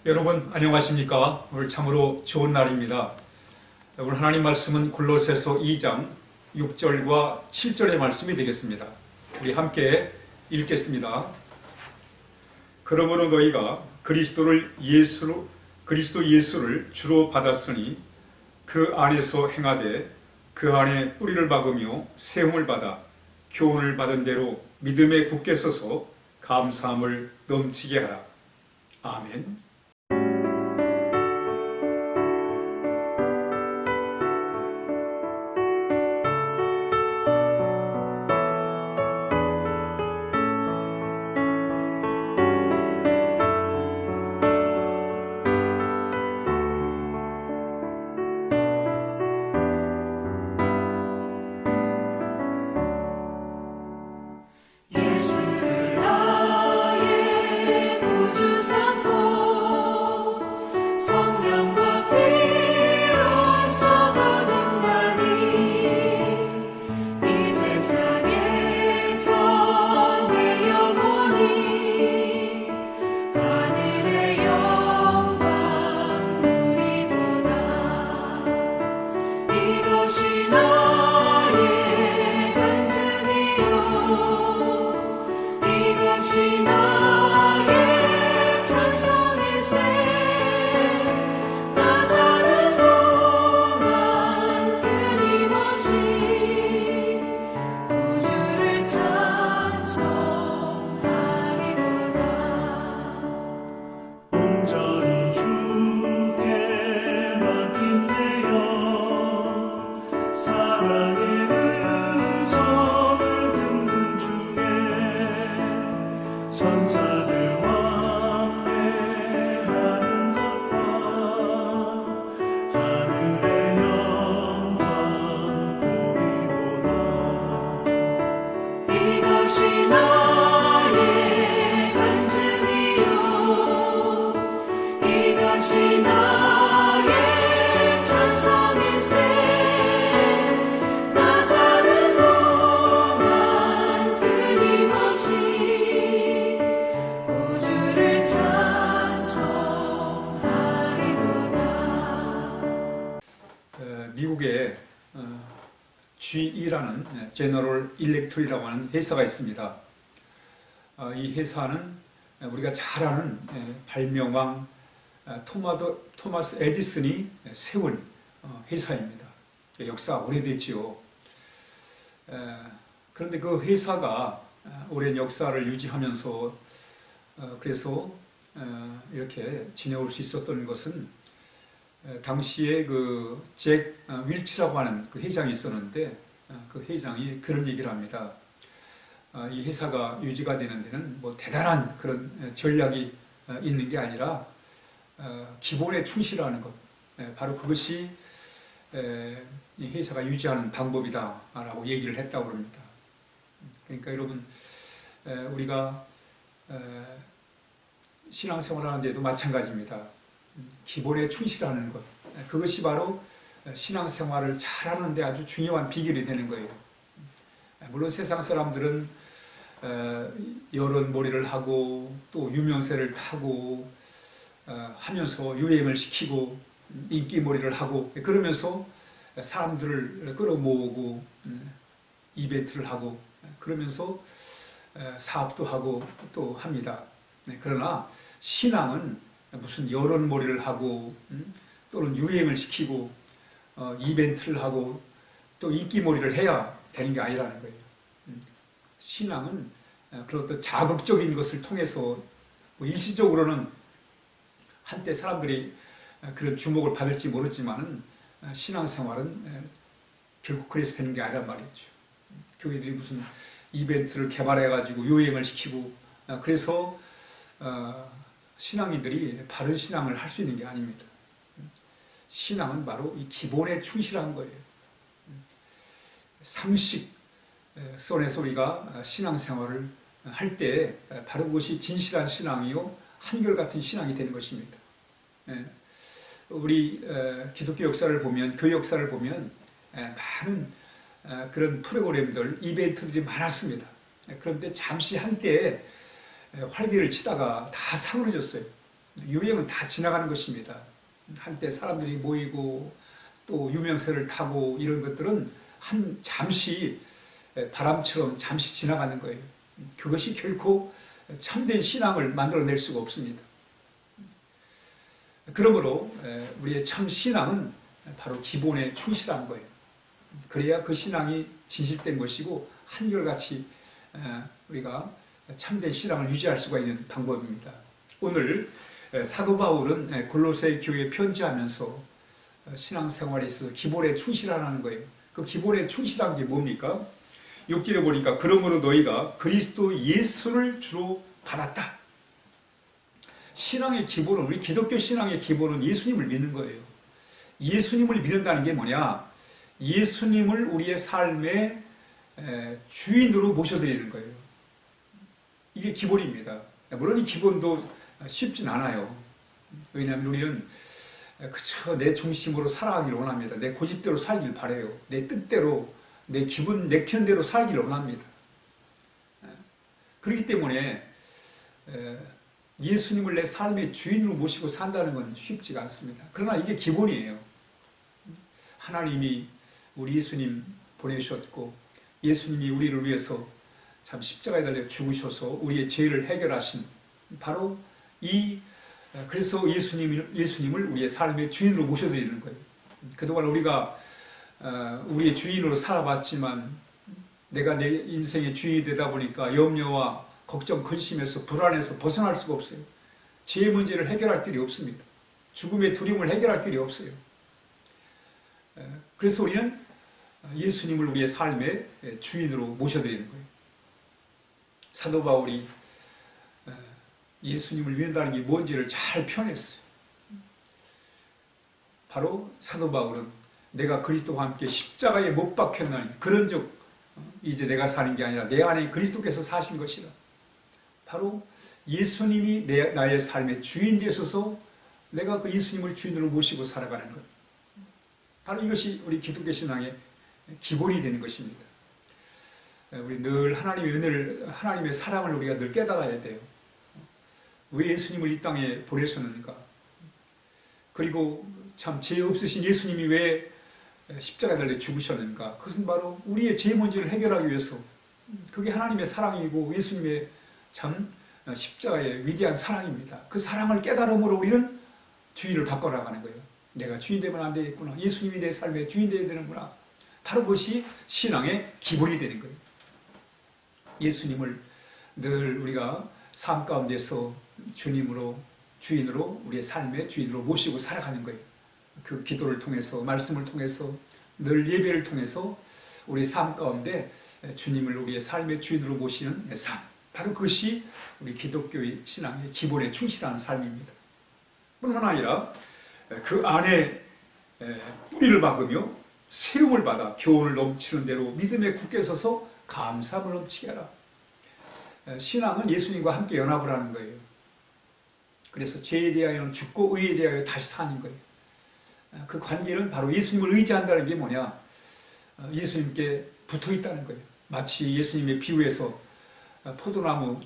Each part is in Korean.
여러분 안녕하십니까? 오늘 참으로 좋은 날입니다. 오늘 하나님 말씀은 골로새서 2장 6절과 7절의 말씀이 되겠습니다. 우리 함께 읽겠습니다. 그러므로 너희가 그리스도 예수를 주로 받았으니 그 안에서 행하되 그 안에 뿌리를 박으며 세움을 받아 교훈을 받은 대로 믿음에 굳게 서서 감사함을 넘치게 하라. 아멘. 미국의 GE라는 제너럴 일렉트릭이라고 하는 회사가 있습니다. 이 회사는 우리가 잘 아는 발명왕 토마스 에디슨이 세운 회사입니다. 역사가 오래됐지요. 그런데 그 회사가 오랜 역사를 유지하면서 그래서 이렇게 지내올 수 있었던 것은 당시에 그 잭 윌치라고 하는 그 회장이 있었는데 그 회장이 그런 얘기를 합니다. 이 회사가 유지가 되는 데는 뭐 대단한 그런 전략이 있는 게 아니라 기본에 충실하는 것, 바로 그것이 이 회사가 유지하는 방법이다라고 얘기를 했다고 합니다. 그러니까 여러분, 우리가 신앙생활하는 데도 마찬가지입니다. 기본에 충실하는 것, 그것이 바로 신앙생활을 잘하는 데 아주 중요한 비결이 되는 거예요. 물론 세상 사람들은 여론몰이를 하고 또 유명세를 타고 하면서 유행을 시키고 인기몰이를 하고 그러면서 사람들을 끌어모으고 이벤트를 하고 그러면서 사업도 하고 또 합니다. 그러나 신앙은 무슨 여론몰이를 하고 또는 유행을 시키고 이벤트를 하고 또 인기몰이를 해야 되는 게 아니라는 거예요. 신앙은 그런 또 자극적인 것을 통해서 뭐 일시적으로는 한때 사람들이 그런 주목을 받을지 모르지만은 신앙생활은 결국 그래서 되는 게 아니란 말이죠. 교회들이 무슨 이벤트를 개발해가지고 유행을 시키고 그래서 신앙인들이 바른 신앙을 할 수 있는 게 아닙니다. 신앙은 바로 이 기본에 충실한 거예요. 상식 선에서 우리가 신앙생활을 할 때 바로 그것이 진실한 신앙이요 한결같은 신앙이 되는 것입니다. 우리 기독교 역사를 보면, 교회 역사를 보면 많은 그런 프로그램들, 이벤트들이 많았습니다. 그런데 잠시 한때 활기를 치다가 다 사그러졌어요. 유행은 다 지나가는 것입니다. 한때 사람들이 모이고 또 유명세를 타고 이런 것들은 잠시 바람처럼 잠시 지나가는 거예요. 그것이 결코 참된 신앙을 만들어낼 수가 없습니다. 그러므로 우리의 참 신앙은 바로 기본에 충실한 거예요. 그래야 그 신앙이 진실된 것이고 한결같이 우리가 참된 신앙을 유지할 수가 있는 방법입니다. 오늘 사도 바울은 골로새 교회에 편지하면서 신앙생활에 있어서 기본에 충실하라는 거예요. 그 기본에 충실한 게 뭡니까? 6절에 보니까 그러므로 너희가 그리스도 예수를 주로 받았다. 신앙의 기본은, 우리 기독교 신앙의 기본은 예수님을 믿는 거예요. 예수님을 믿는다는 게 뭐냐? 예수님을 우리의 삶의 주인으로 모셔드리는 거예요. 이게 기본입니다. 물론 이 기본도 쉽진 않아요. 왜냐하면 우리는 그저 내 중심으로 살아가기를 원합니다. 내 고집대로 살길 바라요. 내 뜻대로, 내 기분 내키는 대로 살기를 원합니다. 그렇기 때문에 예수님을 내 삶의 주인으로 모시고 산다는 건 쉽지가 않습니다. 그러나 이게 기본이에요. 하나님이 우리 예수님 보내셨고 예수님이 우리를 위해서 참 십자가에 달려 죽으셔서 우리의 죄를 해결하신 바로 그래서 예수님을 우리의 삶의 주인으로 모셔드리는 거예요. 그동안 우리가 우리의 주인으로 살아봤지만 내가 내 인생의 주인이 되다 보니까 염려와 걱정, 근심에서 불안해서 벗어날 수가 없어요. 죄의 문제를 해결할 길이 없습니다. 죽음의 두려움을 해결할 길이 없어요. 그래서 우리는 예수님을 우리의 삶의 주인으로 모셔드리는 거예요. 사도 바울이 예수님을 믿는다는 게 뭔지를 잘 표현했어요. 바로 사도 바울은 내가 그리스도와 함께 십자가에 못 박혔나니 그런즉 이제 내가 사는 게 아니라 내 안에 그리스도께서 사신 것이라. 바로 예수님이 나의 삶의 주인 되셔서 내가 그 예수님을 주인으로 모시고 살아가는 것. 바로 이것이 우리 기독교 신앙의 기본이 되는 것입니다. 우리 늘 하나님의 은혜를, 하나님의 사랑을 우리가 늘 깨달아야 돼요. 왜 예수님을 이 땅에 보내셨는가? 그리고 참 죄 없으신 예수님이 왜 십자가에 달려 죽으셨는가? 그것은 바로 우리의 죄 문제를 해결하기 위해서, 그게 하나님의 사랑이고 예수님의 참 십자가의 위대한 사랑입니다. 그 사랑을 깨달음으로 우리는 주인을 바꿔나가는 거예요. 내가 주인 되면 안 되겠구나. 예수님이 내 삶의 주인 되어야 되는구나. 바로 그것이 신앙의 기본이 되는 거예요. 예수님을 늘 우리가 삶 가운데서 주님으로, 주인으로, 우리의 삶의 주인으로 모시고 살아가는 거예요. 그 기도를 통해서, 말씀을 통해서, 늘 예배를 통해서 우리 삶 가운데 주님을 우리의 삶의 주인으로 모시는 삶. 바로 그것이 우리 기독교의 신앙의 기본에 충실한 삶입니다. 뿐만 아니라 그 안에 뿌리를 박으며 세움을 받아 교훈을 넘치는 대로 믿음에 굳게 서서 감사함을 넘치게 하라. 신앙은 예수님과 함께 연합을 하는 거예요. 그래서 죄에 대하여는 죽고 의에 대하여 다시 사는 거예요. 그 관계는 바로 예수님을 의지한다는 게 뭐냐? 예수님께 붙어 있다는 거예요. 마치 예수님의 비유에서 포도나무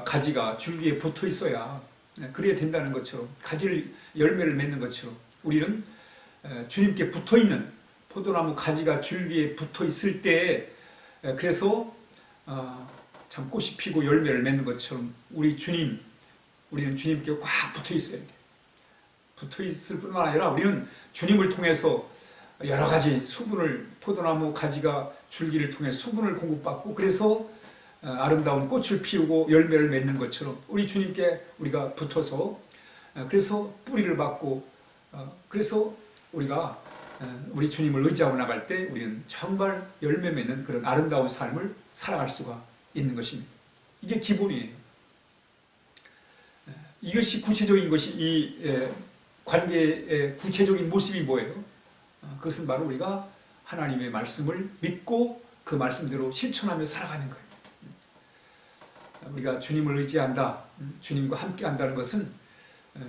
가지가 줄기에 붙어 있어야 그래야 된다는 것처럼, 열매를 맺는 것처럼 우리는 주님께 붙어 있는 포도나무 가지가 줄기에 붙어 있을 때, 그래서 참 꽃이 피고 열매를 맺는 것처럼 우리는 주님께 꽉 붙어 있어야 돼요. 붙어 있을 뿐만 아니라 우리는 주님을 통해서 여러 가지 수분을, 포도나무 가지가 줄기를 통해 수분을 공급받고 그래서 아름다운 꽃을 피우고 열매를 맺는 것처럼 우리 주님께 우리가 붙어서 그래서 뿌리를 받고 그래서 우리가 우리 주님을 의지하고 나갈 때 우리는 정말 열매 맺는 그런 아름다운 삶을 살아갈 수가 있는 것입니다. 이게 기본이에요. 이것이 구체적인 것이, 이 관계의 구체적인 모습이 뭐예요? 그것은 바로 우리가 하나님의 말씀을 믿고 그 말씀대로 실천하며 살아가는 거예요. 우리가 주님을 의지한다, 주님과 함께 한다는 것은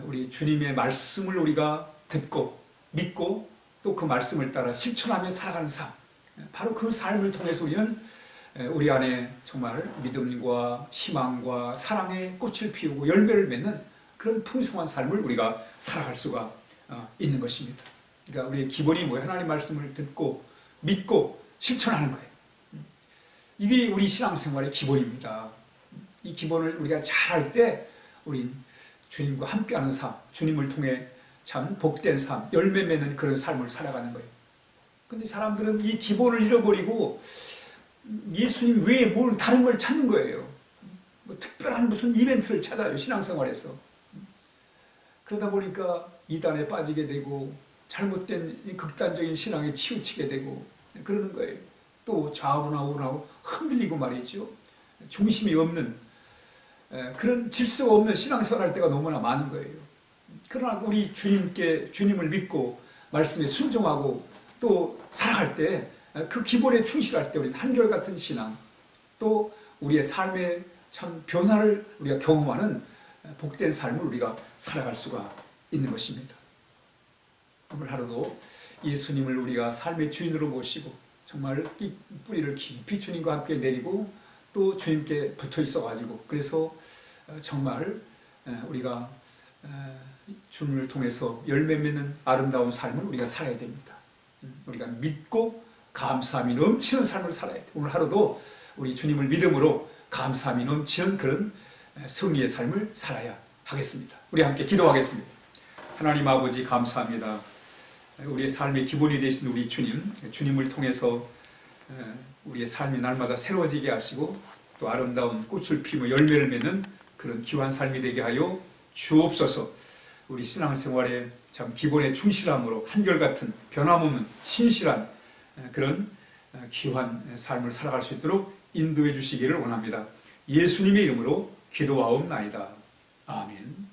우리 주님의 말씀을 우리가 듣고 믿고 또 그 말씀을 따라 실천하며 살아가는 삶, 바로 그 삶을 통해서 우리는 우리 안에 정말 믿음과 희망과 사랑의 꽃을 피우고 열매를 맺는 그런 풍성한 삶을 우리가 살아갈 수가 있는 것입니다. 그러니까 우리의 기본이 뭐예요? 하나님 말씀을 듣고 믿고 실천하는 거예요. 이게 우리 신앙생활의 기본입니다. 이 기본을 우리가 잘할 때 우린 주님과 함께하는 삶, 주님을 통해 참 복된 삶, 열매 맺는 그런 삶을 살아가는 거예요. 근데 사람들은 이 기본을 잃어버리고 예수님 외에 뭘 다른 걸 찾는 거예요. 뭐 특별한 무슨 이벤트를 찾아요, 신앙생활에서. 그러다 보니까 이단에 빠지게 되고 잘못된 극단적인 신앙에 치우치게 되고 그러는 거예요. 또 좌우나 우나고 흔들리고 말이죠. 중심이 없는 그런 질서가 없는 신앙생활 할 때가 너무나 많은 거예요. 그러나 우리 주님을 믿고 말씀에 순종하고 또 살아갈 때 그 기본에 충실할 때 우리는 한결같은 신앙, 또 우리의 삶의 참 변화를 우리가 경험하는 복된 삶을 우리가 살아갈 수가 있는 것입니다. 오늘 하루도 예수님을 우리가 삶의 주인으로 모시고 정말 이 뿌리를 깊이 주님과 함께 내리고 또 주님께 붙어 있어가지고 그래서 정말 우리가 주님을 통해서 열매 맺는 아름다운 삶을 우리가 살아야 됩니다. 우리가 믿고 감사함이 넘치는 삶을 살아야 돼요. 오늘 하루도 우리 주님을 믿음으로 감사함이 넘치는 그런 승리의 삶을 살아야 하겠습니다. 우리 함께 기도하겠습니다. 하나님 아버지 감사합니다. 우리의 삶의 기본이 되신 우리 주님을 통해서 우리의 삶이 날마다 새로워지게 하시고 또 아름다운 꽃을 피우며 열매를 맺는 그런 귀한 삶이 되게 하여 주옵소서. 우리 신앙생활의 참 기본에 충실함으로 한결같은 변함없는 신실한 그런 귀한 삶을 살아갈 수 있도록 인도해 주시기를 원합니다. 예수님의 이름으로 기도하옵나이다. 아멘.